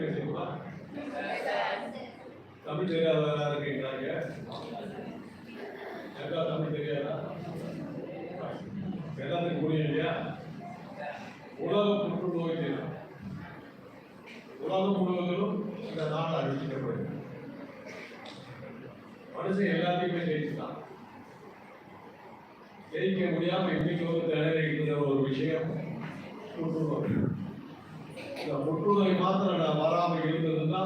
பேசுவீங்களா? தமிழ் தெரியாதவரா இருக்கீங்க? யாருக்கா தமிழ் தெரியாதா? எல்லாத்துக்கும் புரியும் இல்லையா? உலக புற்றுநோய் தினம் உலகம் முழுவதிலும் இந்த நாள் அறிவிக்கப்படுது. மனுஷன் எல்லாத்தையுமே ஜெயிச்சுட்டான். ஜெயிக்க முடியாம இன்னைக்கு வந்து திணறிக்கிற ஒரு விஷயம் புற்றுநோய். இந்த புற்றுநோய் மாத்திரம் வராமல் இருந்ததுன்னா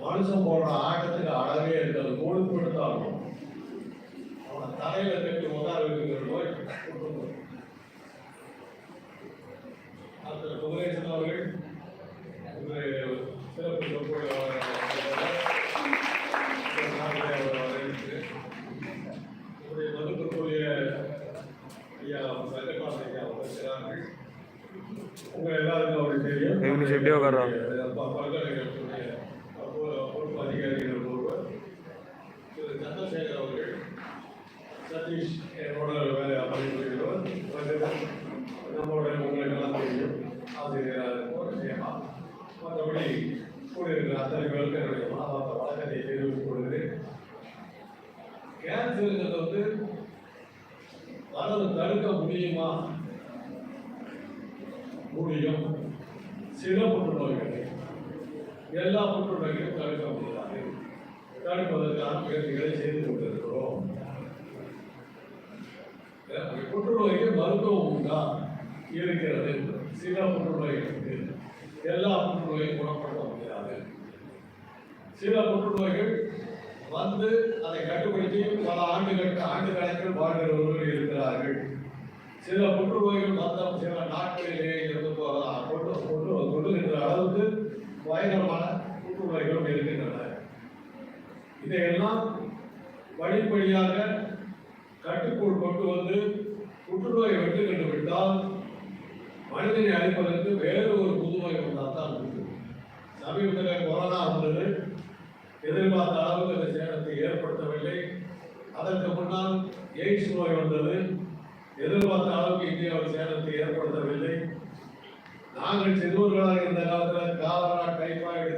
மனுஷன் போடுற ஆட்டத்துக்கு அழகே இருக்காது. கொழுப்படுத்தாலும் அவனை தலையில கட்டி உட்கார வைக்கிற நோய் புற்றுநோய். டாக்டர் குமரேசன் அவர்கள் சிறப்பு மருத்துவக்கூடிய ஐயா சங்கபால் ஐயா இருக்கிறார்கள். உங்க எல்லாருக்கும் அவருக்கு தெரியும். பல்கலைக்கழகத்துடைய பொறுப்பு அதிகாரிகள் ஒருவர் திரு சந்திரசேகர் அவர்கள், சதீஷ் என்னோட வேலை பணிபுரிகிறவர், நம்மளோட உங்களுக்கெல்லாம் தெரியும் ஆசிரியராக விஷயமா. மற்றபடி கூடியிருக்கிற அத்தனை பேருக்கு என்னுடைய மனமார்ந்த வழக்கத்தை தெரிவித்துக் கொள்கிறேன். கேன்சருங்கிறது வந்து வரது தடுக்க முடியுமா? முடியும். சில புற்றுநோய்கள், எல்லா புற்றுநோய்களையும் தடுக்க முடியாது. தடுப்பதற்கான முயற்சிகளை செய்து கொண்டிருக்கிறோம். புற்றுநோய்க்கு மருத்துவம் உண்டா? இருக்கிறது. சில புற்றுநோய்களுக்கு, எல்லா புற்றுநோயும் குணப்படுத்த முடியாது. சில புற்றுநோய்கள் வந்து அதை கட்டுப்படுத்தி பல ஆண்டு கணக்கில் வாழ்கிறவர்கள் இருக்கிறார்கள். சில புற்றுநோய்கள் வந்த சில நாட்களிலேயே இருந்து கொள்ளுகின்ற அளவுக்கு பயங்கரமான புற்றுநோய்களும் இருக்கின்றன. இதையெல்லாம் படிப்படியாக கட்டுக்குள் கொண்டு வந்து புற்றுநோயை வெற்றி கண்டு விட்டால் மனிதனை அழிப்பதற்கு வேறு ஒரு புதுநோய் வந்தால் தான் இருக்குது. சமீபத்தில் கொரோனா வந்தது. எதிர்பார்த்த அளவுக்கு அந்த சேதத்தை ஏற்படுத்தவில்லை. அதற்கு முன்னால் எய்ட்ஸ் நோய் வந்தது. எதிர்பார்த்த அளவுக்கு இந்தியாவில் சேதத்தை ஏற்படுத்தவில்லை. நாங்கள் சிறுவர்களாக இருந்த காலத்தில் காலரா, டைபாய்டு,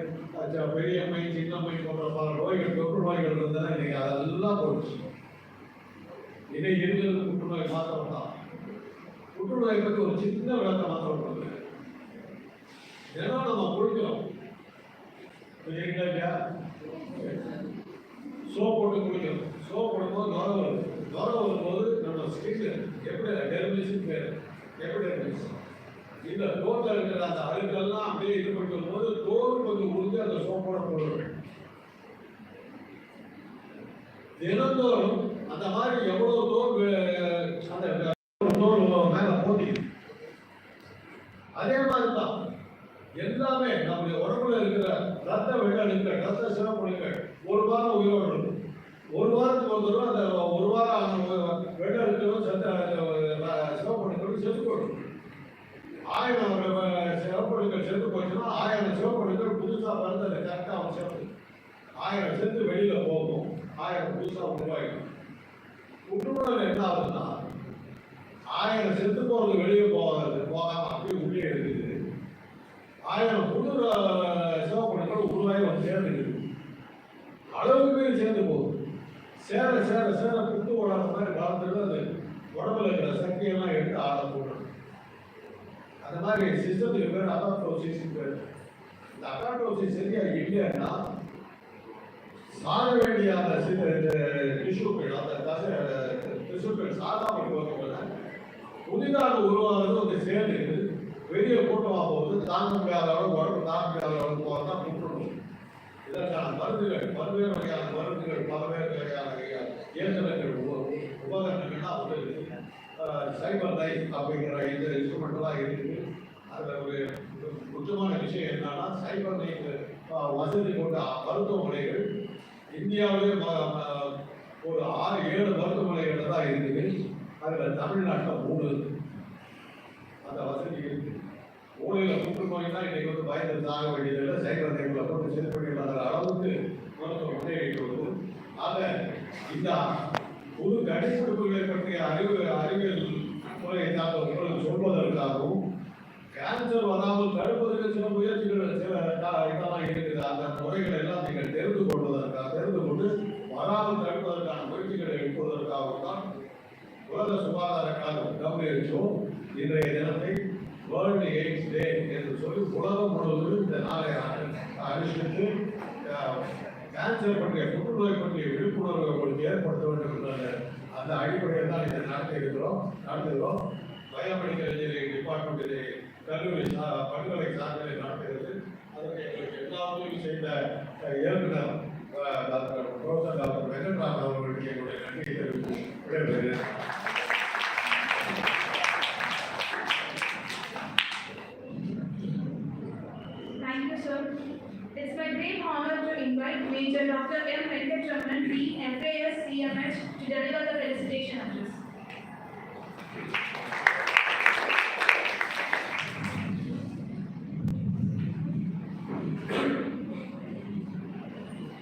பெரியம்மை, சின்னம்மை போன்ற பல நோய்கள், தொற்று நோய்கள் இருந்தன. இன்னைக்கு அதெல்லாம் போச்சு. இன்னைக்கு இருக்கிறது புற்றுநோய் மாத்திரம் தான். புற்றுநோயை பற்றி ஒரு சின்ன விளக்கம் மாத்திரம் கொடுங்க. ஏன்னா நம்ம குளிக்கிறோம், சோப் போட்டு குளிக்கிறோம். சோப் போடும்போது நுரம் வருது. நுரம் வரும்போது நம்ம ஸ்கின் எப்படி டெர்மிஷன் பேர், எபிடெர்மிஸ், இந்த தோட்டில் இருக்கிற அந்த அழுக்கெல்லாம் அப்படியே இது பண்ணும் போது தோல் கொஞ்சம் உறுதி அந்த சோப்போட போடுறோம். தினந்தோறும் அந்த மாதிரி எவ்வளவு தோல் அந்த தோல் மேல போட்டி. அதே மாதிரி தான் எல்லாமே நம்முடைய உடம்புல இருக்கிற ரத்த வெள்ளணுக்கள், ரத்த சிவப்பணுக்கள் ஒரு வாரம் உயிரோடு இருக்கும். ஒரு வாரத்துக்கு ஒரு தடவை அந்த ஒரு வாரம் வெள்ளணுக்களும் சிவப்பணுக்களும் செத்து போடும். 1000 சிவப்பணுக்கள் செத்து போச்சுன்னா 1000 சிவப்பணுக்கள் புதுசாக பிறந்து அதை கரெக்டாக அவன் சேர்த்து 1000 செத்து வெளியில போகும். 1000 புதுசாக உருவாகிடும். புற்றுநோய் என்ன ஆகுதுன்னா 1000 செத்து போறது வெளியே போகாம அப்படியே உள்ளே இருக்குது. 1000 புது சிவப்பணுக்கள் உருவாகி வந்து சேர்ந்துருக்கு. அளவுக்கு சேர்ந்து போகுது. சேர சேர சேர புட்டு ஓடாத மாதிரி வளர்ந்துட்டு அது உடம்புல இருக்கிற சக்தியெல்லாம் எடுத்து ஆட போடுறது. அந்த மாதிரி சிஸ்டத்துக்கு பேர் அகாட்டோசிஸ் பேர். இந்த அகாட்டோசிஸ் சரியா இல்லைன்னா சாக வேண்டிய அந்த டிஷ்யூக்கள், அந்த டிஷ்யூக்கள் சாதாமல் போகிறவங்க புதிதாக உருவாகிறது வந்து சேர்ந்து பெரிய கூட்டமாக போகுது. தாங்க முடியாத அளவு உடம்பு தாங்க முடியாத அளவுக்கு போகிறது தான் புற்றுநோய். இதற்கான மருந்துகள், பல்வேறு வகையான மருந்துகள், பல்வேறு வகையான இயந்திரங்கள், உபகரணங்கள்லாம் வந்து சைபர் லைஃப் அப்படிங்கிற இந்த இன்ஸ்ட்ருமெண்ட்லாம் இருக்குது. அதில் ஒரு முக்கியமான விஷயம் என்னன்னா, சைபர் லைஃப் வசதி கொண்ட மருத்துவமனைகள் இந்தியாவிலே ஒரு 6-7 மருத்துவமனைகள் தான் இருக்குது. அதில் தமிழ்நாட்டில் 3 அந்த வசதி இருக்கு. மூளையில் புற்றுநோய்னா இன்னைக்கு வந்து பயந்து தாங்க வேண்டியதில்லை. சைபர் லைஃப்ல போட்டு செல் பண்ணிடலாத அளவுக்கு மருத்துவ முன்னேறிட்டு வருது. ஆக இந்த புது கண்டுபிடிப்புகளை பற்றிய அறிவியல் முறையை நாங்கள் உங்களுக்கு சொல்வதற்காகவும் கேன்சர் வராமல் தடுப்பதற்கு சில முயற்சிகள் சில இதெல்லாம் இருக்குது. அந்த முறைகளை எல்லாம் நீங்கள் தெரிந்து கொண்டு வராமல் தடுப்பதற்கான முயற்சிகளை எடுப்பதற்காகத்தான் உலக சுகாதார கழகம் WHO இன்றைய தினத்தை வேர்ல்டு எய்ட்ஸ் டே என்று சொல்லி உலகம் முழுவதும் இந்த நாளை அனுஷ்டித்து கேன்சர் பற்றிய புற்றுநோய் பற்றிய விழிப்புணர்வை உங்களுக்கு ஏற்படுத்த வேண்டும் என்ற அந்த அடிப்படையில் தான் இதை நடத்துகிறோம். பயோமெடிக்கல் இன்ஜினியரிங் டிபார்ட்மெண்ட் கல்லூரி பல்கலை சார்ந்ததை நடத்துகிறது. அதற்கு எங்களுக்கு எல்லா உதவியும் செய்த இயக்குனர் ப்ரொஃபசர் டாக்டர் வெங்கட்ராமன் அவர்களுக்கு என்னுடைய நன்றியை தெரிவித்து விடைபெறுகிறேன். Thank you, sir. It's my great honor to invite Major Dr.M.Kumaresan, FAS CMH, to deliver the felicitation address.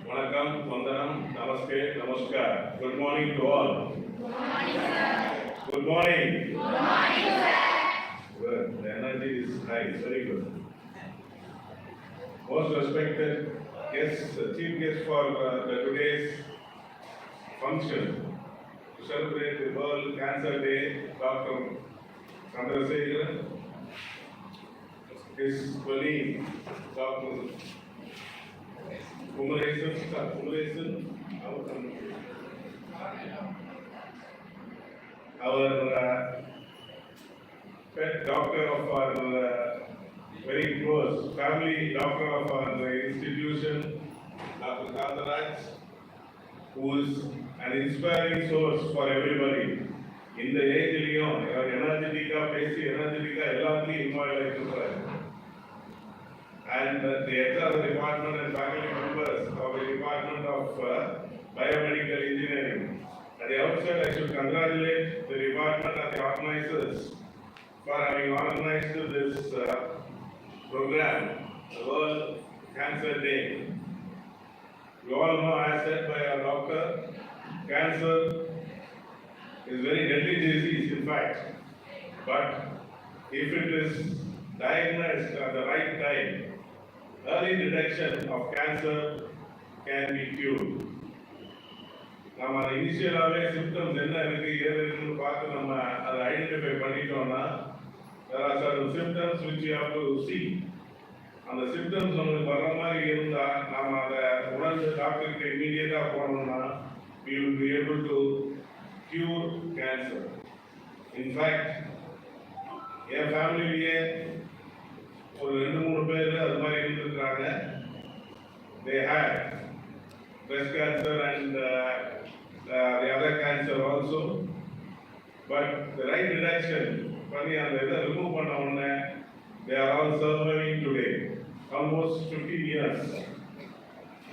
Vanakkam, Vandanam, Namaste, Namaskar. Good morning to all. Good morning, sir. Good morning. Good morning, sir. Good. The energy is high. Very good. Most respected guests, chief guest for today's function to celebrate the World Cancer Day, Dr.M.Kumaresan, his colleague, Dr.M.Kumaresan, our pet doctor of our very close family doctor of our institution, Dr. Kandaraj, who is an inspiring source for everybody. In the age, energetic, everything involved. And the entire department and faculty members of the Department of Biomedical Engineering. At the outset, I should congratulate the department and the organizers for having organized this program, the World Cancer Day. We all know, as said by our doctor, cancer is very deadly disease, in fact. But if it is diagnosed at the right time, early detection of cancer can be cured. நம்ம இனிஷியலாகவே symptoms என்ன இருக்கு ஏது இருக்குன்னு பார்த்து நம்ம அதை identify பண்ணிட்டோம்னா there are certain symptoms which you have to see. அந்த சிம்டம்ஸ் நமக்கு வர்ற மாதிரி இருந்தா நாம அதை உணர்ந்து டாக்டருக்கு இமீடியட்டா போனோம்னா we will be able to cure cancer. In fact, என் ஃபேமிலிலேயே ஒரு 2-3 பேர் அது மாதிரி இருந்திருக்காங்க. They had breast cancer and the other cancer also, but the right detection பண்ணி அந்த இதை ரிமூவ் பண்ண உடனே they are all surviving today, almost 15 years.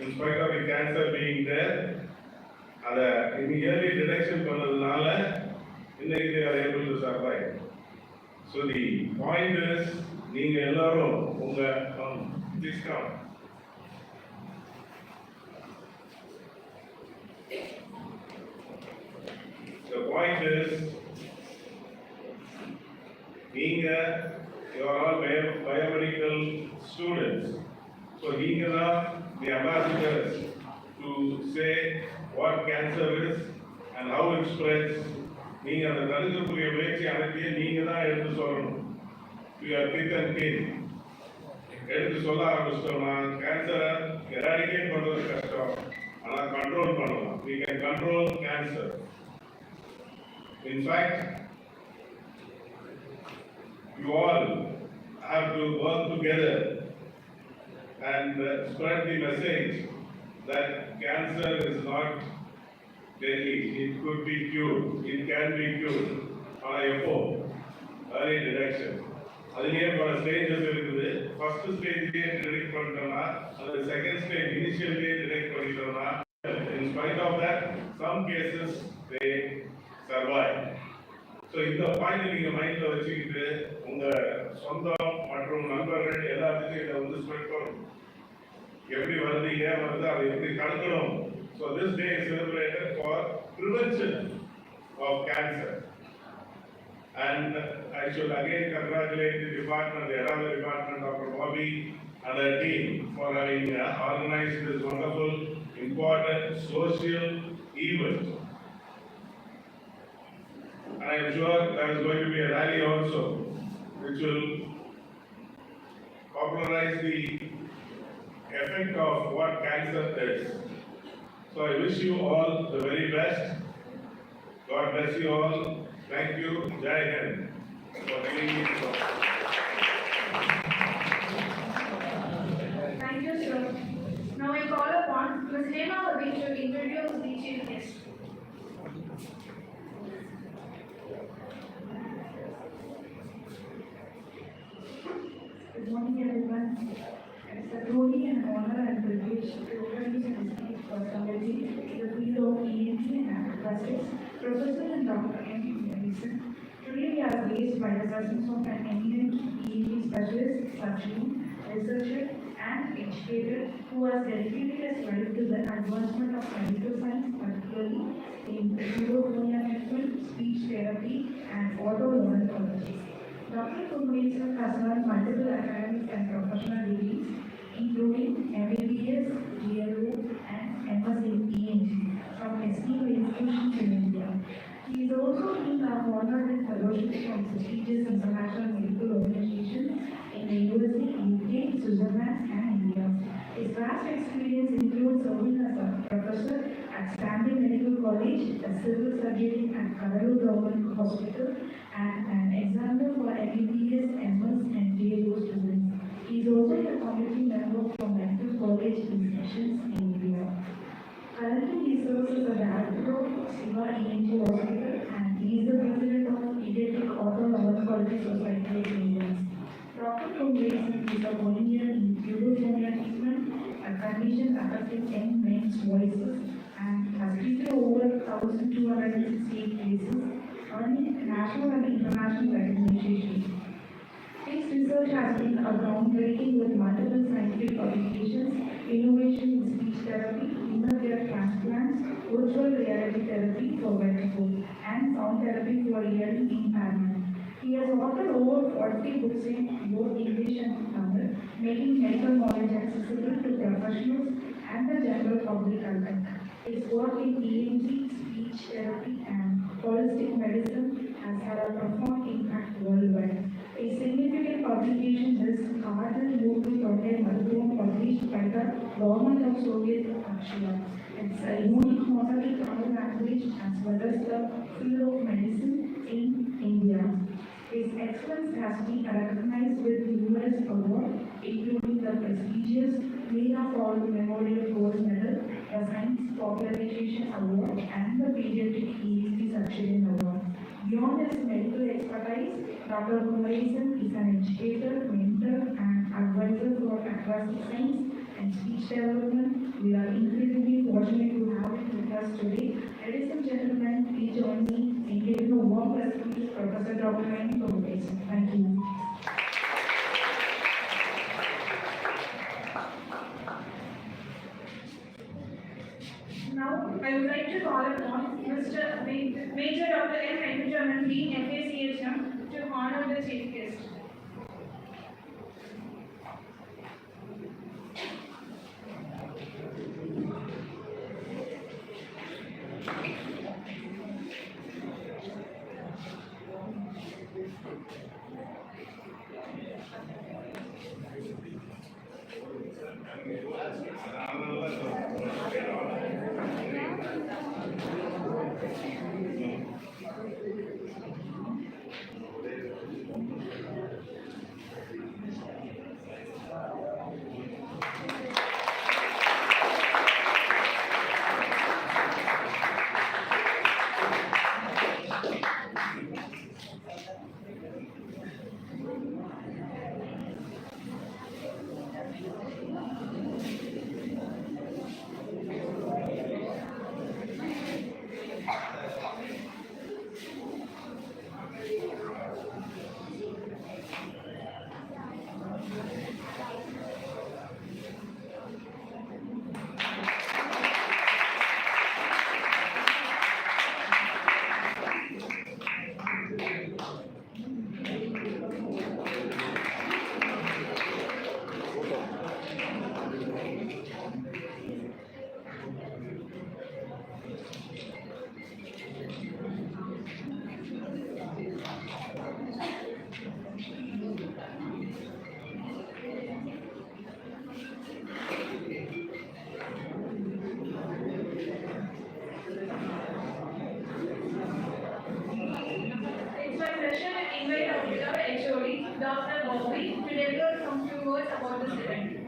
In spite of the cancer being there, அதை early detection பண்ணதுனால இன்னைக்கு they are able to survive. So the point is, நீங்க எல்லாரும் உங்க please come. The point is, நீங்க you are all biomedical students, so நீங்க தான் the ambassadors to say what cancer is and how it spreads. நீங்க அந்த தடுக்கக்கூடிய முயற்சி அனைத்தையே நீங்க தான் எடுத்து சொல்லணும். You are thick and thin. எடுத்து சொல்ல ஆரம்பிச்சிட்டோம்னா கேன்சரை எராடிகேட் பண்றது கஷ்டம், ஆனால் கண்ட்ரோல் பண்ணலாம். We can control cancer. In fact, you all have to work together and spread the message that cancer is not deadly. It could be cured. It can be cured. ஆனால் எப்போ? early detection. அதுலேயே பல stages இருக்குது. First ஸ்டேஜ்லேயே detect பண்ணிட்டோம்னா, அது second stage இனிஷியல்லேயே detect பண்ணிட்டோம்னா, in spite of that, some cases they survive. So இந்த point நீங்கள் மைண்டில் வச்சுக்கிட்டு உங்கள் சொந்தம் மற்றும் நண்பர்கள் எல்லாத்துக்கும் இதை வந்து ஸ்ப்ரெட் பண்ணணும். எப்படி வருது, ஏன் வருது, அதை எப்படி தடுக்கணும். So this day is celebrated for prevention of cancer. And I should again congratulate the department, the Around department, Dr. Bobby and her team for having organized this wonderful, important social event. And I am sure there is going to be a rally also, which will popularize the effect of what cancer is. So I wish you all the very best. God bless you all. Thank you. Jai Hind for giving me the Thank you, sir. Now I call upon Ms. Hema Bhabhi to introduce the chief guest. Good morning, everyone. It's a truly an honor and privilege to introduce and speak for somebody in the field of ENT and plastics, Professor and Dr.M.Kumaresan. Today we are blessed by the presence of an eminent ENT specialist, surgeon, researcher, and educator who has dedicated his life to the advancement of medical science, particularly in Puberphonia treatment, speech therapy, and otolaryngology. Dr. Kumaresan has earned multiple academic and professional degrees, including MBBS, DLO, and MS in ENT from esteemed institutions in India. He is also been honored with fellowships from prestigious international medical organizations in the USA, UK, Switzerland, and India. His vast experience includes serving as a professor at Stanley Medical College, a civil surgeon at Cellular Hospital, and an examiner for MBBS, MS, and DLO students. He is also a committee member for Medical College Inspections in India. Currently, he serves as the director of Siva ENT Hospital, and he is the president of Pediatric Otolaryngology Society of India. Dr. Kumaresan is a pioneer in Puberphonia treatment, a condition affecting young men's voices, and has treated over 1,268 cases, earning national and international recognition. His research has been a groundbreaking with multiple scientific publications, innovation in speech therapy, inner ear transplants, virtual reality therapy for wearable, and sound therapy for hearing impairment. He has authored over 40 books in both English and Tamil, making medical knowledge accessible to professionals and the general public alike. His work in ENT, speech therapy, and holistic medicine has had a profound impact worldwide. A significant publication is Cardinal Movement Marathon published by the government of Soviet Russia. It's a unique model Tamil language as well as the field of medicine in India. His excellence has been recognized with numerous awards, including the prestigious Meera Paul Memorial Gold Medal, the Science Popularization Award, and the Pediatric ENT Succeeding Award. Beyond his medical expertise, Dr. Kumaresan is an educator, mentor, and advisor for aquatic science and speech development. We are incredibly fortunate to have him with us today. Ladies and gentlemen, please join me in giving a warm welcome to Professor Dr.M.Kumaresan. Thank you. Now, I would like to call upon Mr. Major Dr. M. Venkataraman, Dean, FACHM, to honor the chief guest. to deliver some few words about this event.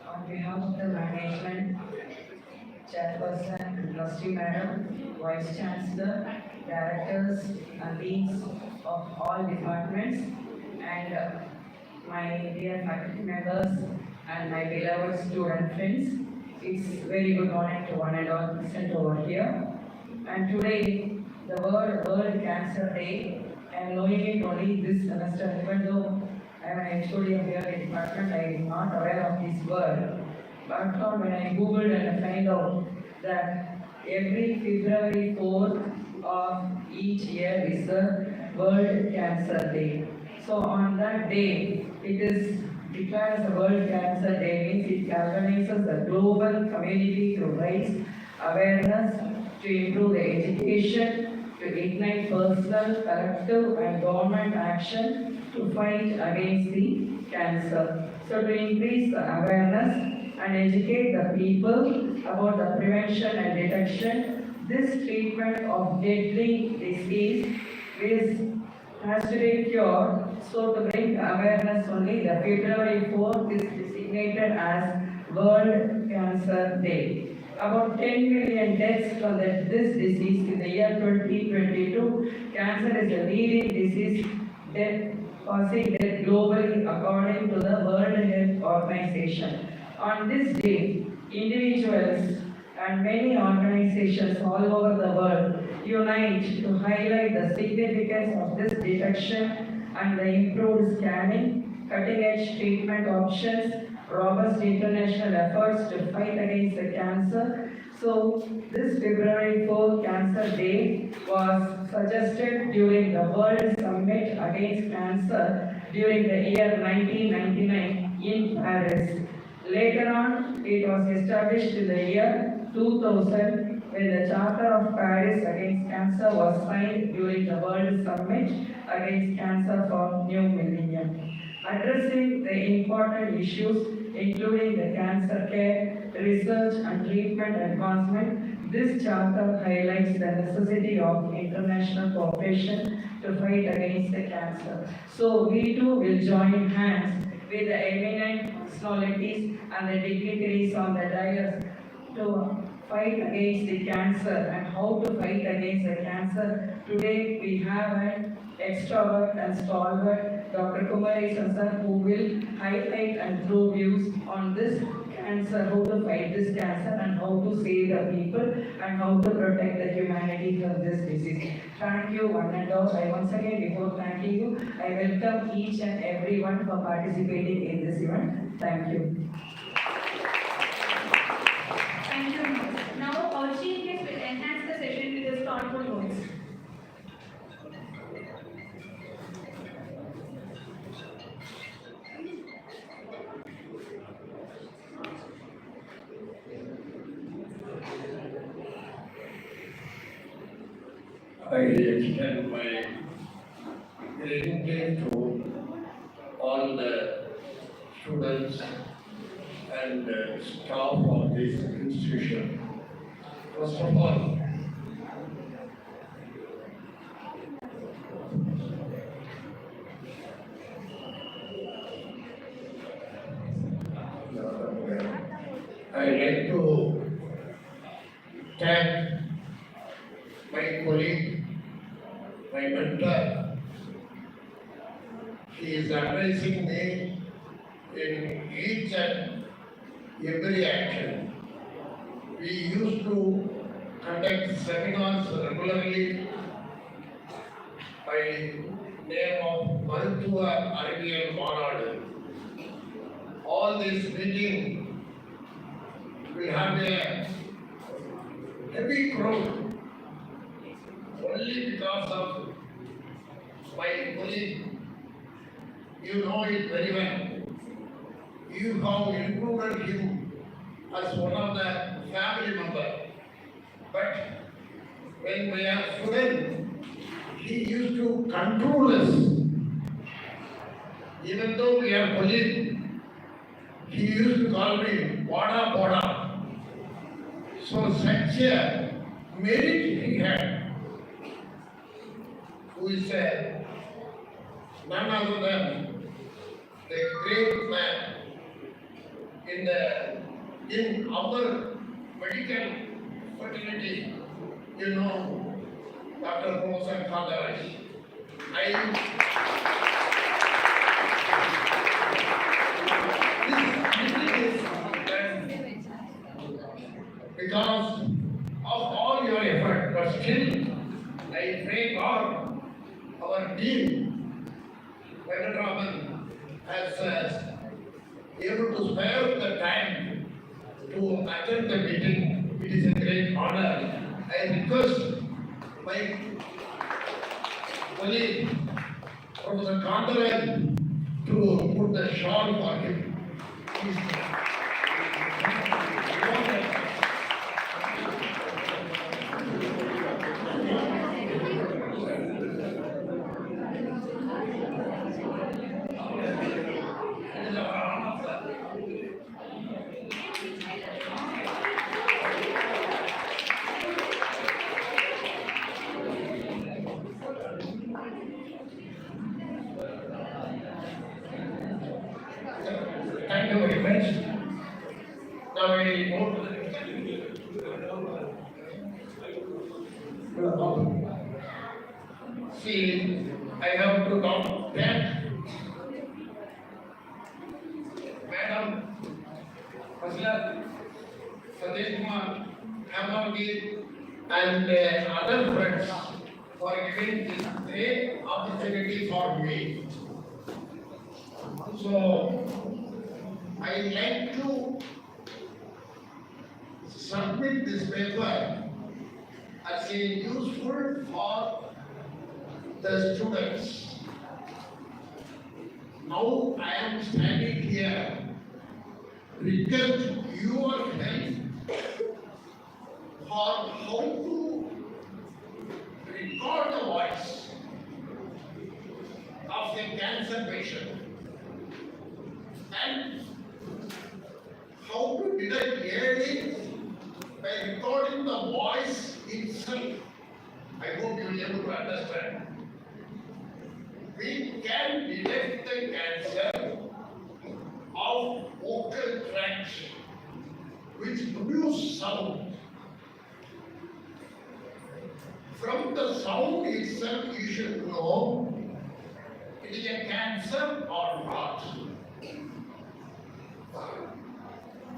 On behalf of the management, Chairperson, Trustee Madam, Vice Chancellor, Directors and Deans of all departments, and my dear faculty members and my beloved student friends, it's very good morning to one and all present over here. And today, the World Cancer Day, and knowing it only this semester, even though I am an HOD of your department, I am not aware of this word. But when I googled and I find out that every February 4th of each year is the World Cancer Day. So on that day, it is declared as a World Cancer Day, means it organizes the global community to raise awareness, to improve the education, to ignite personal, collective and government action to fight against the cancer. So to increase the awareness and educate the people about the prevention and detection, this treatment of deadly disease has to be cured. So to bring awareness only, the February 4th is designated as World Cancer Day. About 10 million deaths from this disease in the year 2022. Cancer is the leading disease causing death globally according to the World Health Organization. On this day, individuals and many organizations all over the world unite to highlight the significance of this detection and the improved scanning, cutting-edge treatment options, robust international efforts to fight against the cancer. So, this February 4th Cancer Day was suggested during the World Summit Against Cancer during the year 1999 in Paris. Later on, it was established in the year 2000 when the Charter of Paris Against Cancer was signed during the World Summit Against Cancer for New Millennium. Addressing the important issues including the cancer care, research and treatment advancement, this charter highlights the necessity of international cooperation to fight against the cancer. So we too will join hands with the eminent personalities and the dignitaries on the dais to fight against the cancer and how to fight against the cancer. Today we have an extrovert and stalwart Dr.M.Kumaresan sir, who will highlight and throw views on this cancer, how to fight this cancer and how to save the people and how to protect the humanity from this disease. Thank you one and all. I once again, before thanking you, I welcome each and everyone for participating in this event. Thank you. Thank you. Now, our chief guest will enhance the session with his thoughtful words. I extend my greetings to all the students and staff of this institution. First of all, I like to thank my colleague, my mentor. He is advising me in each and every action. We used to conduct seminars regularly by name of Marutuva Ariviyal Maanadu. All this meeting will have a heavy crowd only because of my colleague. You know it very well. You have included him as one of the family members. But when we are students, he used to control us. Even though we are colleagues, he used to call me Vada Vada. So such a merit he had. who is none other than the great man in our medical fraternity, you know, Dr.M. Because of all your effort, but still, I pray God, our Dean, Venkataraman, has able to spare the time to attend the meeting. It is a great honor. I request my colleague, Professor Kumaresan, to put the shawl for him. Please. Thank you very much. Now we go to the See, I have to talk that Madam Hazla, Satish Kumar, Hamamgir, and other friends for giving this great opportunity for me. So, I like to submit this paper as a useful for the students. Now I am standing here, request your help for how to record the voice of a cancer patient and how to detect early by recording the voice itself. I hope you will be able to understand. We can detect the cancer of vocal tract which produce sound. From the sound itself you should know it is a cancer or not.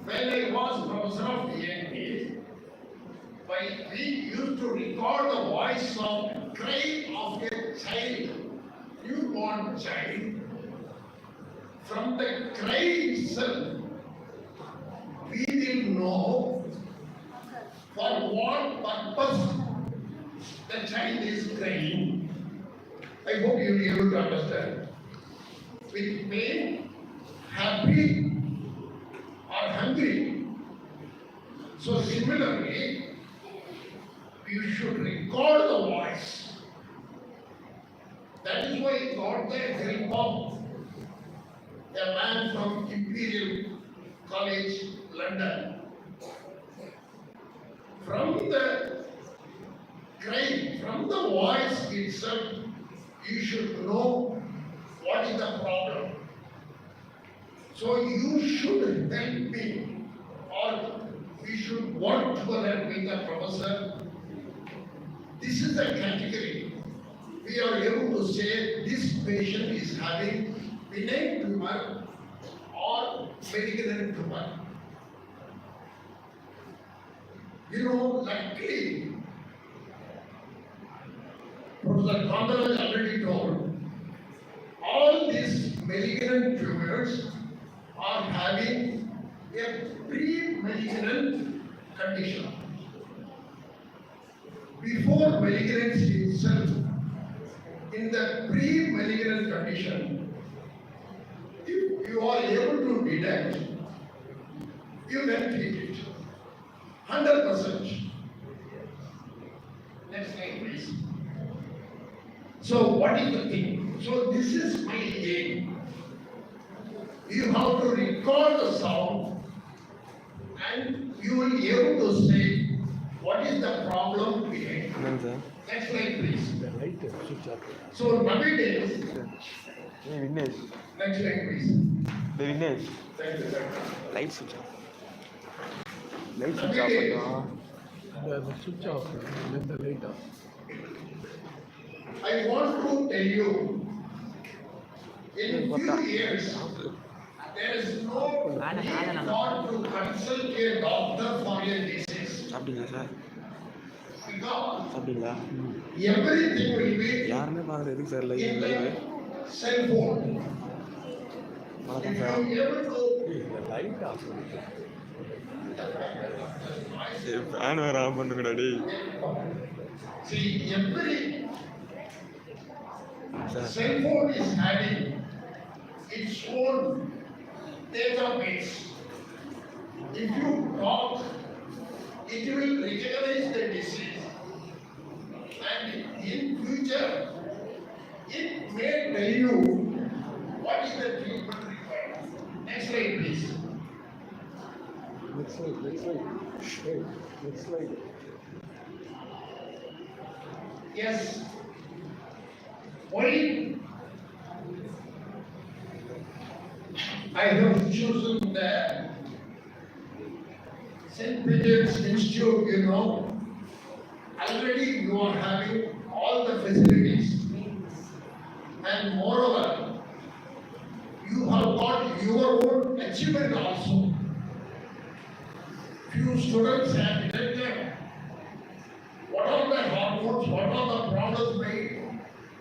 When I was professor of ENT, we used to record the voice of cry of a child, newborn child. From the cry itself, we will know for what purpose the child is crying. I hope you will be able to understand. With pain, happy, or hungry. So similarly, you should record the voice. That is why I got the help of a man from Imperial College, London. From the cry, from the voice itself, you should know what is the problem. So you should help me, or we should work together with the professor. This is the category. We are able to say this patient is having benign tumor or malignant tumor. You know, luckily, Professor Kumaresan already told, all these malignant tumors are having a pre-malignant condition. Before malignancy itself, in the pre-malignant condition, if you are able to detect, you can treat it. 100%. Next slide, please. So, what is the thing? So, this is my aim. You have to record the sound and you will be able to say what is the problem behind Next slide, please. The light switch off. So nowadays, Hey Vinesh, next slide, please. the Vinesh, Thank you, thank you. light switch off. Light switch off பண்ணா. The switch off. Let the light off. I want to tell you, in few years, there is no need for to consult a doctor for a disease. சாப்பிட்டீங்களா sir? Because சாப்பிட்டீங்களா? everything will be யாருமே பார்க்கல எதுக்கு sir in live the live? cell phone. வணக்கம் If sir. you able to The light off. Fan வேற on பண்ணுங்கடா டேய். see every sir cell phone is having its own database. If you talk, it will recognize the disease, and in future, it may tell you what is the treatment required. Next slide, please. Next slide. Next slide. Hey, next slide. Yes. Why I have chosen the St. Peter's Institute, you know, already you are having all the facilities. And moreover, you have got your own achievement also. Few students have detected what are the hormones, what are the problems made.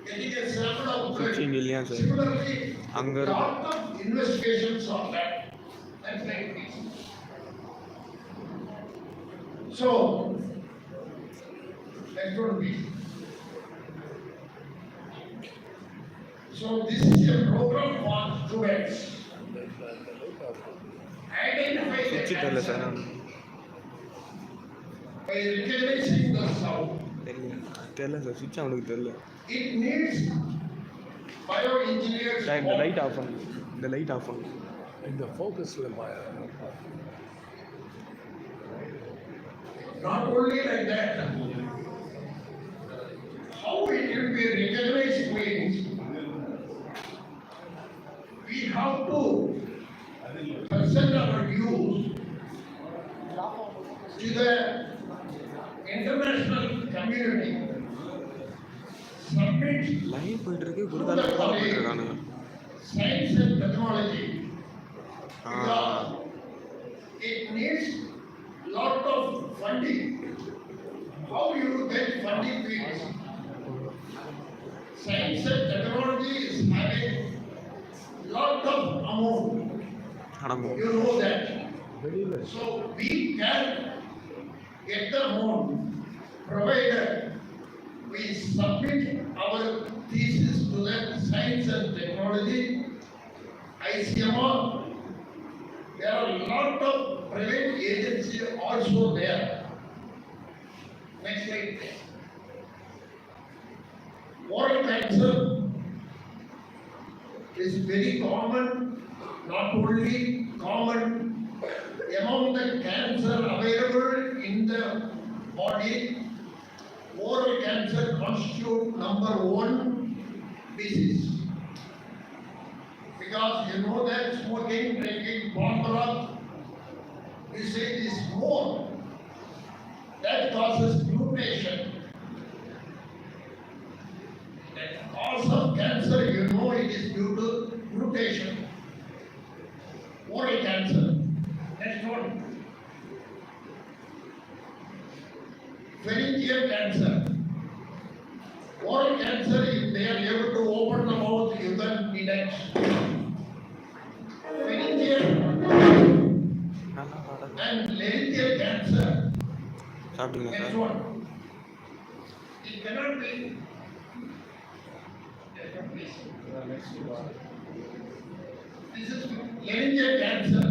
Getting a sample of blood. 15 million, sir. Similarly, Hunger. lot of investigations on that. Next slide, please. So, next one, please. So, this is a program for students. Identify the சுவிட்ச் தெரியல sir. cancer by recognizing the sound. தெரியல sir, சுவிட்ச் அவனுக்கு தெரியல. It needs bioengineers. Sir இந்த light off பண்ணு. இந்த light off பண்ணு. In the focus Not only like that, how it will be recognized means we have to present our views to the international community. Submit live போயிட்டு இருக்கு, to குருதால the போயிட்டு college, இருக்கானுங்க. science and technology. Ah. Because it needs lot of funding. How you get funding means science and technology is having lot of amount. அடம்போ. You know that. Very So we can get the amount provided we submit our thesis to the science and technology ICMR. There are a lot of private agencies also there. Next slide, please. Oral cancer is very common, not only common among the cancer available in the body. Oral cancer constitute number one disease. Because you know that smoking, drinking, baccarat, usage is more. That causes mutation. The cause of cancer, you know, it is due to mutation. Oral cancer. Next one. Pharyngeal cancer. Oral cancer, if they are able to open the mouth, you can detect. Pharyngeal நல்லா பாடுங்க. and laryngeal cancer. சாப்பிட்டீங்களா Next sir? one. It cannot be. Please. This is laryngeal cancer.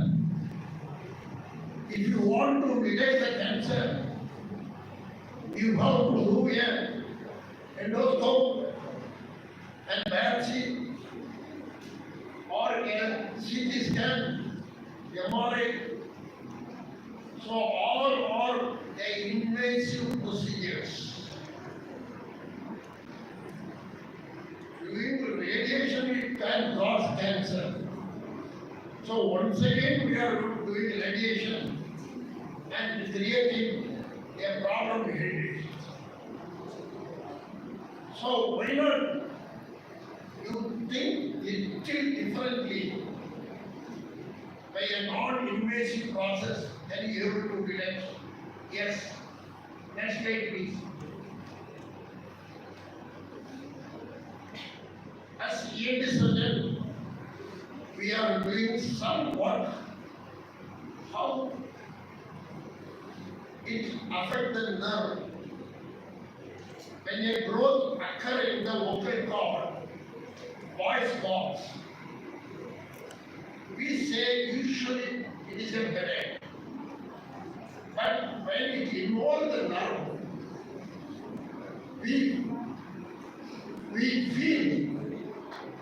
If you want to detect the cancer, you have to do a endoscope and biopsy or a CT scan, MRI. So all are the invasive procedures. radiation it can cause cancer. So once again we are doing radiation and creating a problem here. So why not you think little differently by a non-invasive process and you able to detect? Yes. Next slide please. As ENT surgeon, we are doing some work. How it affects the nerve. When a growth occurs in the vocal cord, voice box, we say usually it is a headache. But when it involves the nerve, we feel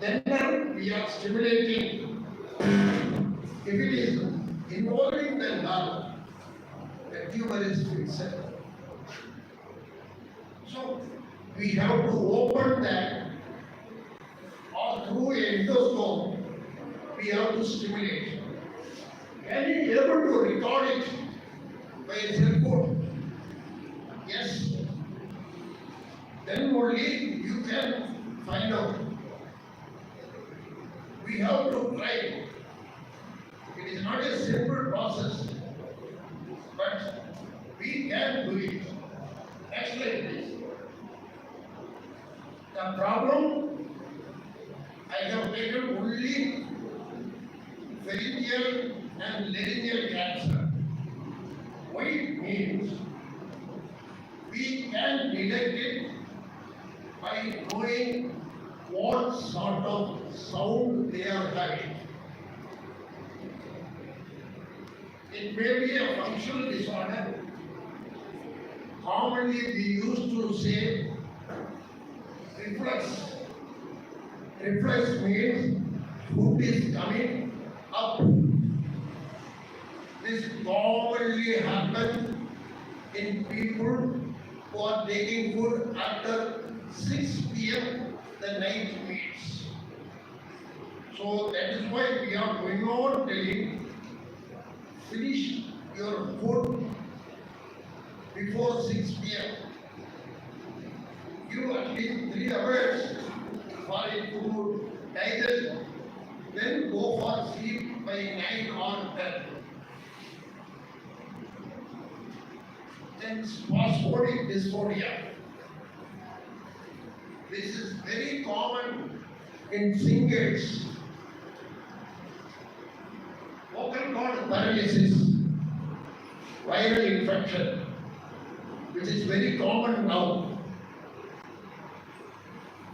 the nerve we are stimulating. If it is involving the nerve, the tumor is fixed. So we have to open that, or through endoscope, we have to stimulate. Can you able to record it by a cell phone? Yes. Then only you can find out. We have to try. It is not a simple process, but we can do it. Next slide, please. The problem, I have taken only pharyngeal and laryngeal cancer. What it means, we can detect it by knowing what sort of sound they are having. It may be a functional disorder. Commonly we used to say reflux. Reflux means food is coming up. This commonly happens in people who are taking food after 6 p.m. the night meals. So that is why we are going on telling, finish your food before 6 p.m. Give at least 3 hours for it to digest, then go for sleep by 9 or 10. Then spasmodic dysphonia. This is very common in singers. Vocal cord paralysis, viral infection, which is very common now.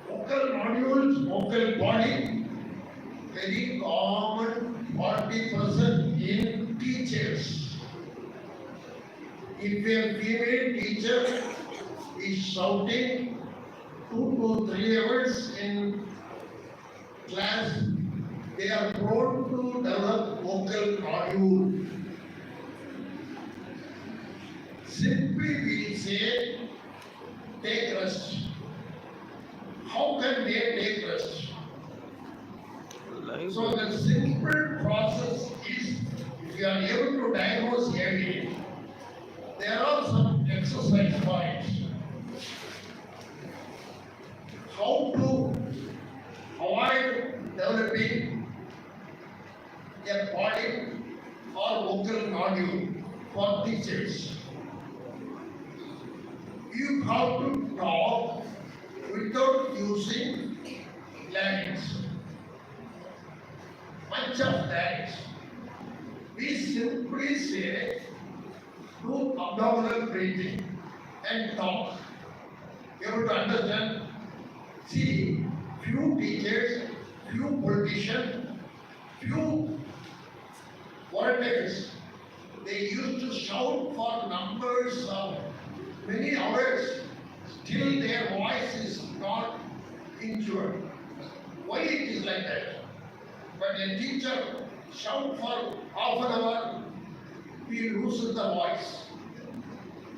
Vocal nodules, vocal body, very common, 40% in teachers. If a female teacher is shouting 2 to 3 hours in class, they are prone to develop vocal nodule. Simply we say, take rest. How can they take rest? So the simple process is, if you are able to diagnose early, there are some exercise points. How to avoid developing a body or vocal nodule for teachers. You have to talk without using larynx. Much of that, we simply say, do abdominal breathing and talk. You have to understand. See, few teachers, few politicians, few volunteers, they used to shout for numbers of many hours, still their voice is not injured. Why it is like that? But a teacher shout for half an hour, he loses the voice.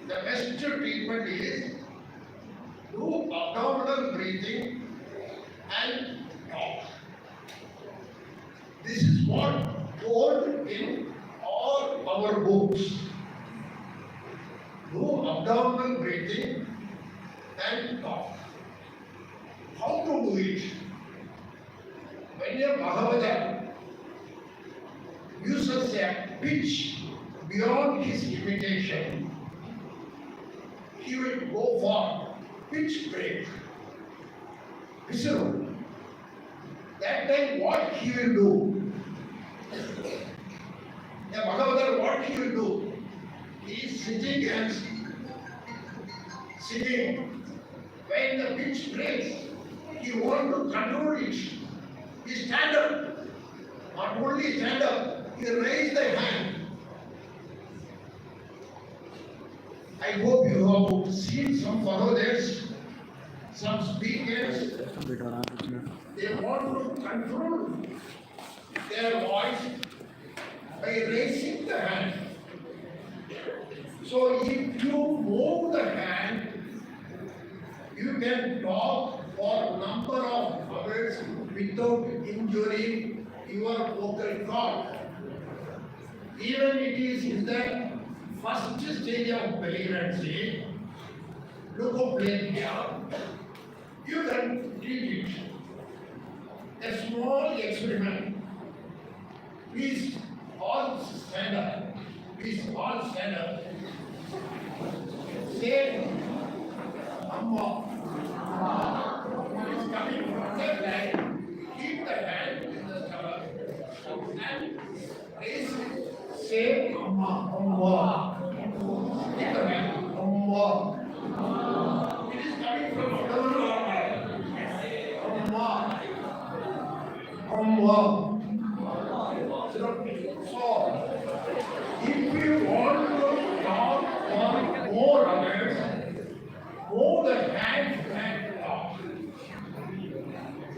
The best treatment is do abdominal breathing and talk. what told in all our books. Do abdominal breathing and talk. How to do it? When a Bhagavata uses a pitch beyond his imitation, he will go for pitch break. Visceral. That time what he will do? A Bhagavata, what he will do? He is sitting and sitting. When the pitch breaks, he wants to control it. He stand up. Not only stand up, he raise the hand. I hope you have seen some Bahoders, some speakers. They want to control their voice by raising the hand. So if you move the hand, you can talk for a number of hours without injuring your vocal cord. Even it is in the first stage of pregnancy, leukopenia, you can treat it. A small experiment. Please all stand up. Please all stand up. Say, Amma. It is coming from the back. Keep the hand in the stomach and raise it. Say, Amma. Amma. Keep the hand. Amma. It is coming from abdominal organ. Amma. Amma. So, if you want to talk for more hours, hold the hand and talk.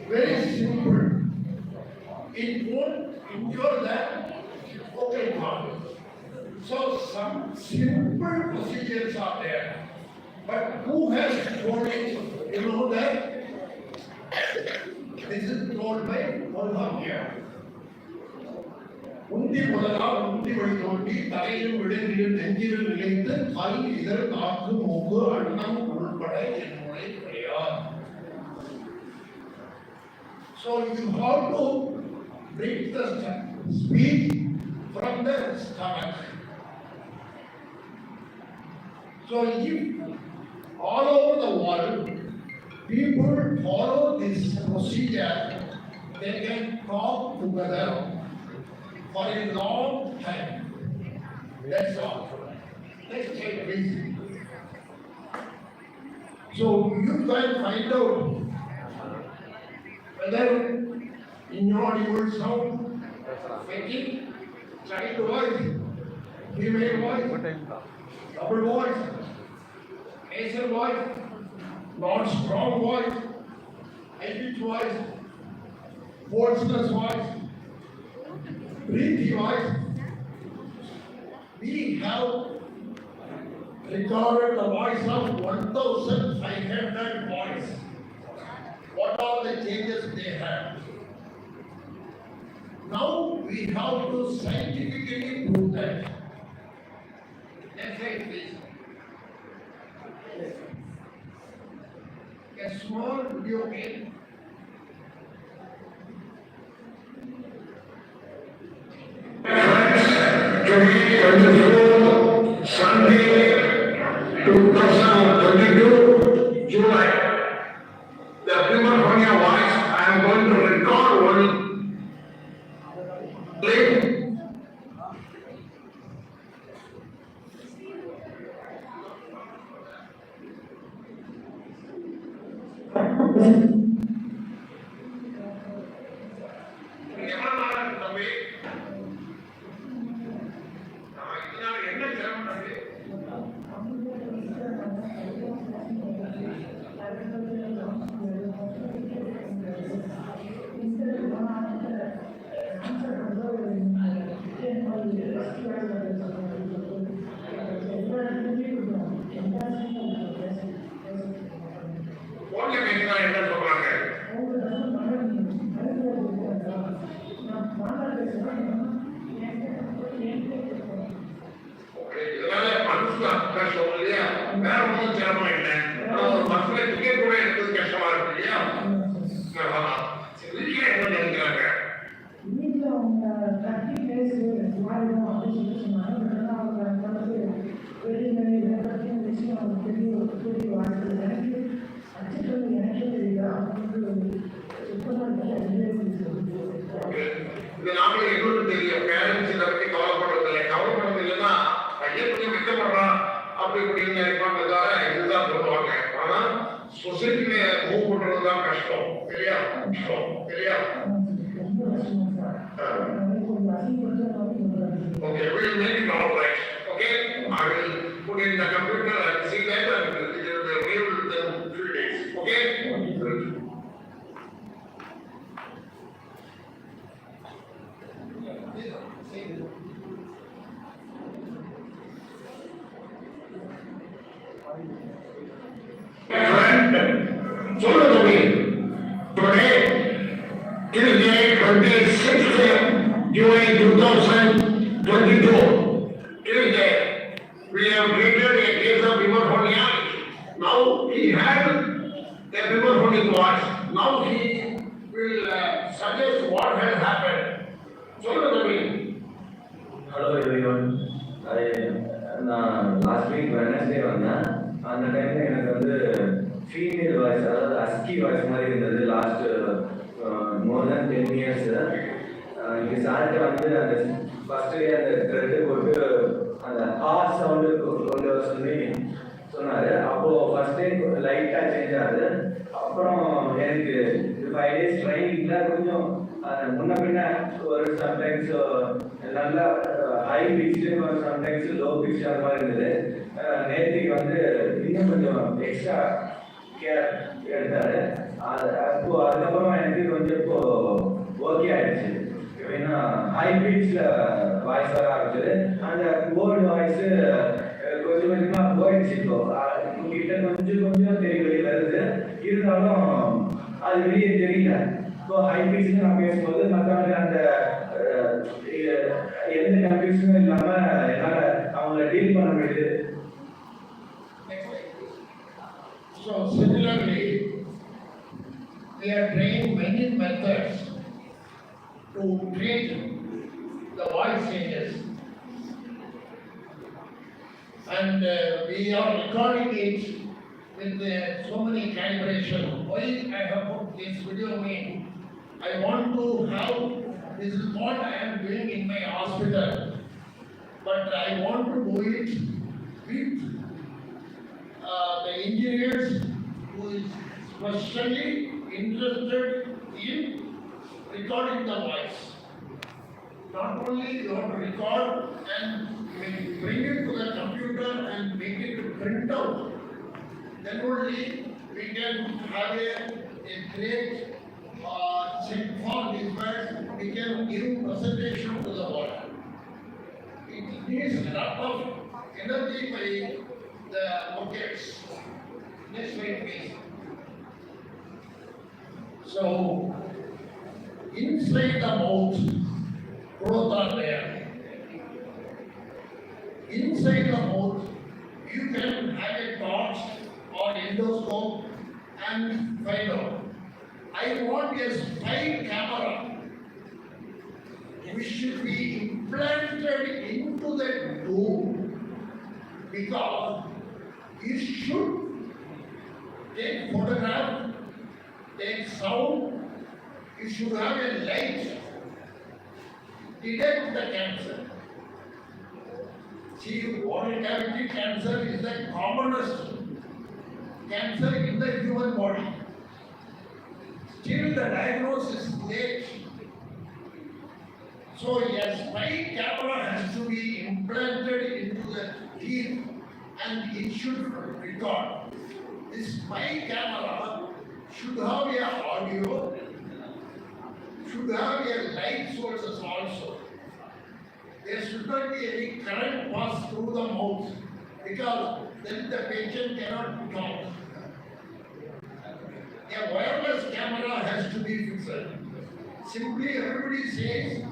Very simple. It won't injure the vocal cord. So some simple procedures are there. But who has told it? You know that? This is told by Puberphonia. உந்தி முதலால் உந்தி வழி தோண்டி தலையிலும் விழுந்திலும் நெஞ்சிலும் நிலைத்து பல் இதழ் நாக்கு மூக்கு அன்னம் உள்பட என்னுடைய கிடையாது. So you have to bring the speech from the stomach. So if all over the world people follow this procedure, they can talk together for a long time. That's all. Let's take this. So you can find out whether inaudible sound, faking, child voice, female voice, double voice, nasal voice, non-strong voice, high-pitched voice, voiceless voice, breathy voice. We have recorded the voice of 1,500 voices. What are the changes they have? Now we have to scientifically prove that. Next slide, please. A small video game. Sunday, 2022, July. The Puberphonia voice, I am going to record one clip. What do you mean by that? இதனால மனசுல கஷ்டம் இல்லையா? வேற ஒன்றும் சிரமம் இல்லை. ஆனா ஒரு பஸ்ல டிக்கெட் கூட எடுக்கிறது கஷ்டமா இருக்கு இல்லையா? வீட்டுல என்ன நினைக்கிறாங்க? வீட்டில் அவங்க 30 days மாறிடும் அப்படின்னு சொன்னாங்க. அவங்க வந்து வெளியில் இதை பற்றி விஷயம் அவங்க தெரிய வாழ்க்கை எனக்கு அச்சுக்கள் எனக்கே தெரியல. அவங்க வந்து சுத்தமாக இது நாமளும் எங்களுக்கு தெரியும். பேரண்ட்ஸ் இதை பத்தி கவலைப்படுறது இல்லை. கவலைப்படுறது இல்லைன்னா பையன் கொஞ்சம் வெட்டப்படுறான் அப்படி இப்படின்னு நினைப்பாங்க. இதுதான் சொல்லுவாங்க. ஆனா சொசைட்டில மூவ் பண்றதுதான் கஷ்டம் இல்லையா? கஷ்டம் இல்லையா? Okay, we will make it all right. Okay, I will put in the computer and see that and it will be real within 3 days. Okay? Follow me. Today is day 26th July 2022. Tuesday, we have treated a case of Puberphonia. Now he had a Puberphonia watch. Now he will suggest what has happened. Follow me. Hello everyone. நான் last week Wednesday வந்தேன். அந்த டைம்ல எனக்கு வந்து female voice, அதாவது அஸ்கி voice மாதிரி இருந்தது. Last மோர் தென் 10 years. இங்கே சார்ட்ட வந்து அந்த ஃபர்ஸ்ட் அந்த த்ரெட்டு போட்டு அந்த ஹார்ஸ் சவுண்டு கொண்டு வர சொல்லி சொன்னார். அப்போது ஃபர்ஸ்ட் டைம் லைட்டாக சேஞ்ச் ஆகுது. அப்புறம் எனக்கு 5 days ட்ரைனிங்கில் கொஞ்சம் முன்ன பின்ன ஒரு சம்டைம்ஸ் நல்லா ஹை பிச்சு, சம்டைம்ஸ் லோ பிச் அந்த மாதிரி இருந்தது. நேற்றுக்கு வந்து இன்னும் கொஞ்சம் எக்ஸ்ட்ரா கேர் எடுத்தாரு. அப்போ அதுக்கப்புறம் எனக்கு கொஞ்சம் இப்போ ஓகே ஆயிடுச்சு. எப்படின்னா ஹை பிச்சில் வாய்ஸ் வர ஆரம்பிச்சது. அந்த கோல்டு வாய்ஸ் கொஞ்சம் கொஞ்சமாக போயிடுச்சு. இப்போ உங்ககிட்ட கொஞ்சம் தெரிய வருது, இருந்தாலும் அது வெளியே தெரியல. இப்போ ஹை பிச்சில் நான் பேசும்போது மற்றவங்க அந்த எந்த கன்ஃபியூஷனும் இல்லாமல் என்னால் அவங்கள டீல் பண்ண முடியுது. So similarly, we are trained many methods to treat the voice changes, and we are recording it with so many calibration. Why I have put this video in? I want to have, this is what I am doing in my hospital, but I want to do it with the engineers who is specially interested in recording the voice. Not only you have to record and bring it to the computer and make it print out, then only we can have a great check for these words. We can give presentation to the world. It needs a lot of energy by the vocals. Next slide, please. So, inside the mouth, growth are there. Inside the mouth, you can have a torch or endoscope and find out. I want a spy camera which should be implanted into the tube, because you should take photograph, take sound, you should have a light, detect the cancer. See, oral cavity cancer is the commonest cancer in the human body. Still the diagnosis is late. So a spy camera has to be implanted into the teeth and it should record. This spy camera should have a audio, should have a light sources also. There should not be any current pass through the mouth, because then the patient cannot talk. A wireless camera has to be fixed. simply everybody says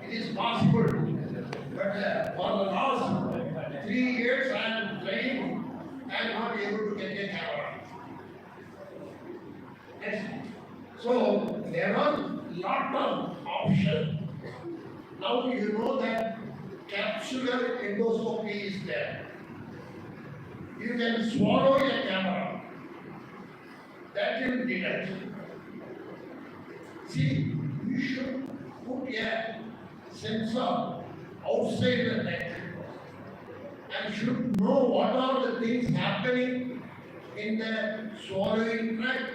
it is possible. But for the last 3 years I am trying, I am not able to get a camera. Yes. So there are lot of options. Now you know that capsular endoscopy is there. You can swallow a camera. That will detect. See, you should put a sensor outside the neck and should know what are the things happening in the swallowing tract,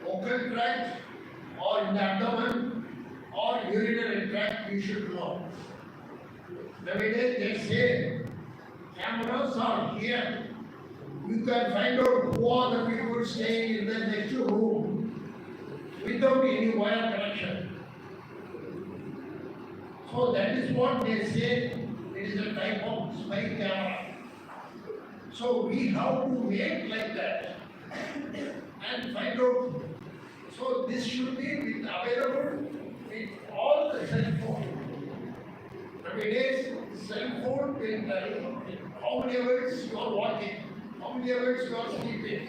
vocal tract, or in the abdomen, or urinary tract. You should know. Nowadays they say cameras are here. You can find out who are the people staying in the next room without any wire connection. So that is what they say. It is a type of spy camera. So we have to make like that and find out. So this should be available with all the cell phone. Nowadays, cell phone will tell how many hours you are walking, how many hours you are sleeping.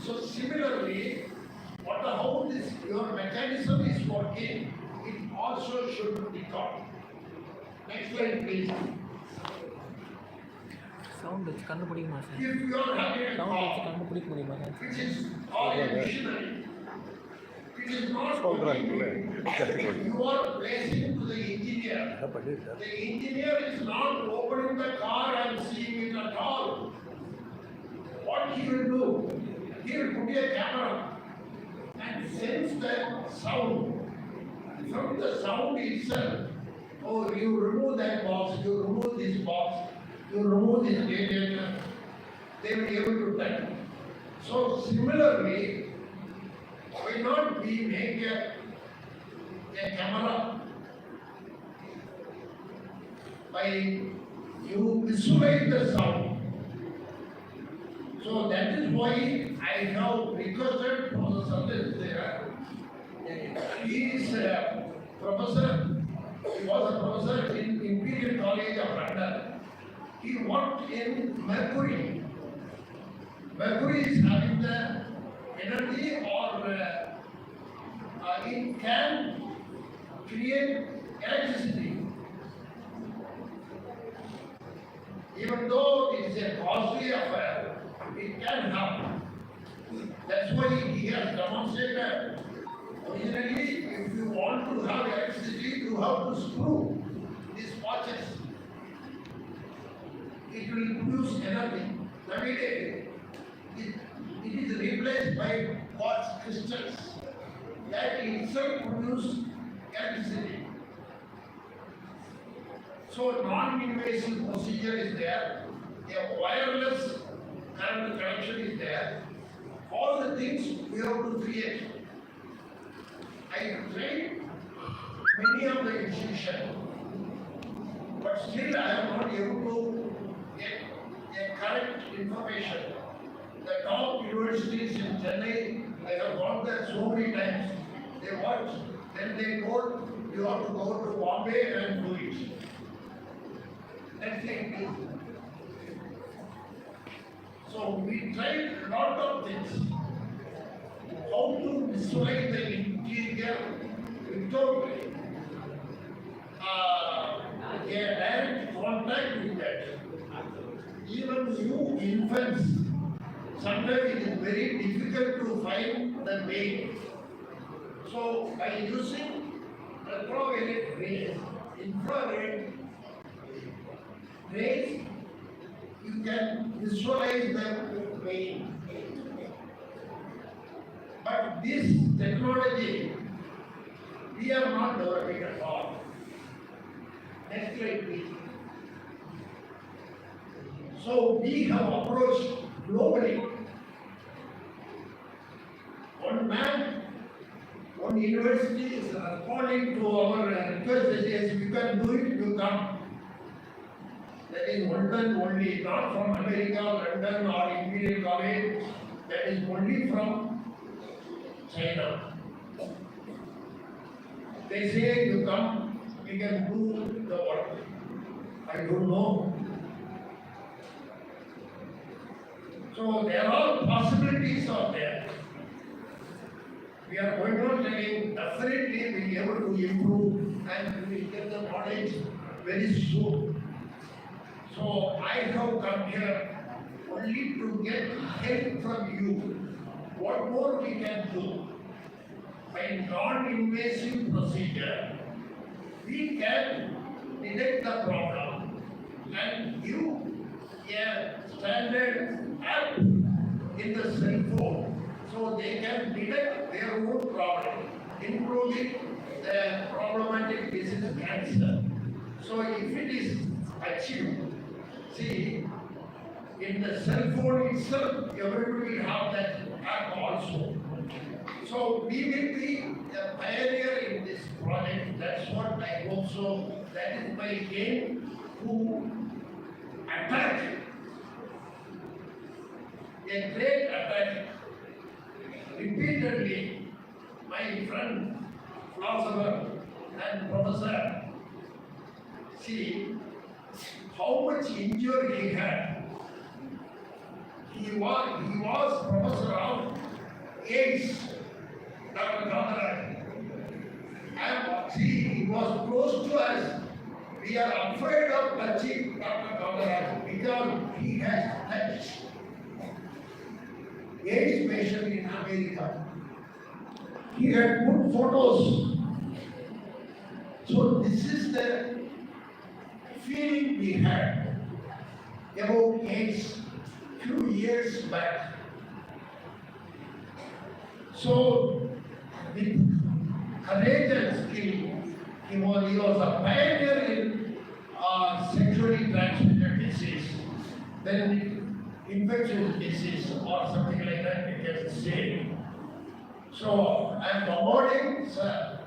So similarly, how this your mechanism is working, it also should record. Next slide, please. Sound வச்சு கண்டுபிடிக்குமா sir? If you are having a Sound வச்சு car, கண்டுபிடிக்க முடியுமா sir? which is all machinery, it is not working. You are placing to the engineer. The engineer is not opening the car and seeing it at all. What he will do? He will put a camera and sense the sound. From the sound itself, oh, you remove that box, you remove this box, you remove this radiator, they will be able to tell. So similarly, why not we make a camera by you visualize the sound. So that is why I have requested Professor there. He is a professor. He was a professor in Imperial College of London. He worked in Mercury. Mercury is having the energy or it can create electricity. Even though it is a costly affair, it can happen. That's why he has demonstrated. Originally, if you want to have electricity, you have to screw these watches. It will produce energy. Nowadays, it is replaced by quartz crystals that itself produce electricity. So non-invasive procedure is there. A wireless current connection is there. All the things we have to create. I tried many of the institutions, but still I am not able to get a correct information. The top universities in Chennai, I have gone there so many times. They watch, then they told you have to go to Bombay and do it. Next thing is, so we tried a lot of things. How to visualize the interior without a direct contact with that. Even new infants, sometimes it is very difficult to find the vein. So by using ultraviolet rays, infrared rays, you can visualize the vein. But this technology, we are not developing at all. Next slide, please. So we have approached globally. One man, one university is responding to our request that says, you can do it, you come. That is London only, not from America, London or Imperial College. That is only from China. They say you come, we can do the work. I don't know. So there are possibilities out there. We are going on telling definitely we'll be able to improve and we will get the knowledge very soon. So I have come here only to get help from you. What more we can do? By non-invasive procedure, we can detect the problem and give a standard app in the cell phone so they can detect their own problem, including the problematic disease cancer. So if it is achieved, see, in the cell phone itself, everybody will have that app also. So we will be a pioneer in this project. That's what I hope so. That is my aim to attack a great attack. Repeatedly, my friend, philosopher and professor, see how much injury he had. He was professor of AIDS, Dr.M. And see, he was close to us. We are afraid of touching Dr.M. because he has touched AIDS patient in America. He had put photos. So this is the feeling we had about AIDS few years back. So with courage and skill, he was a pioneer in sexually transmitted disease, then infectious disease or something like that we can say. So I am promoting, sir,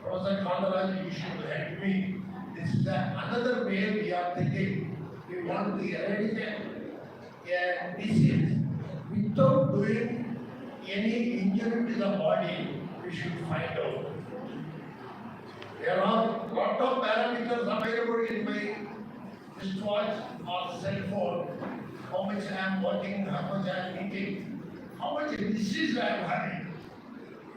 Professor Kandaraj, you should help me. This is another way we are thinking. We want to eradicate a disease without doing any injury to the body. We should find out. There are lot of parameters available in my wristwatch or cell phone. How much I am working, how much I am eating, how much disease I am having.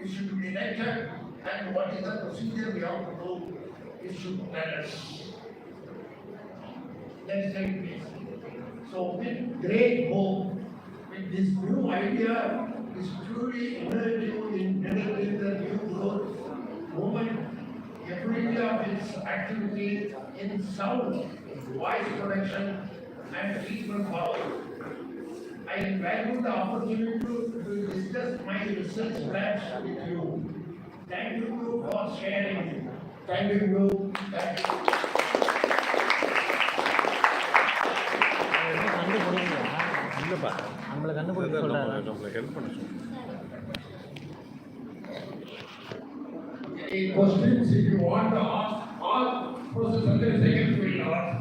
It should be detected, and what is the procedure we have to do, it should tell us. Next slide, please. So with great hope, with this new idea is truly innovative in developing the new growth movement, ability of its activity in sound, voice production, and treatment power. I value the opportunity to discuss my research plans with you. Thank you for sharing. Thank you. Thank you. Any questions if you want to ask, Professor Secretary will ask.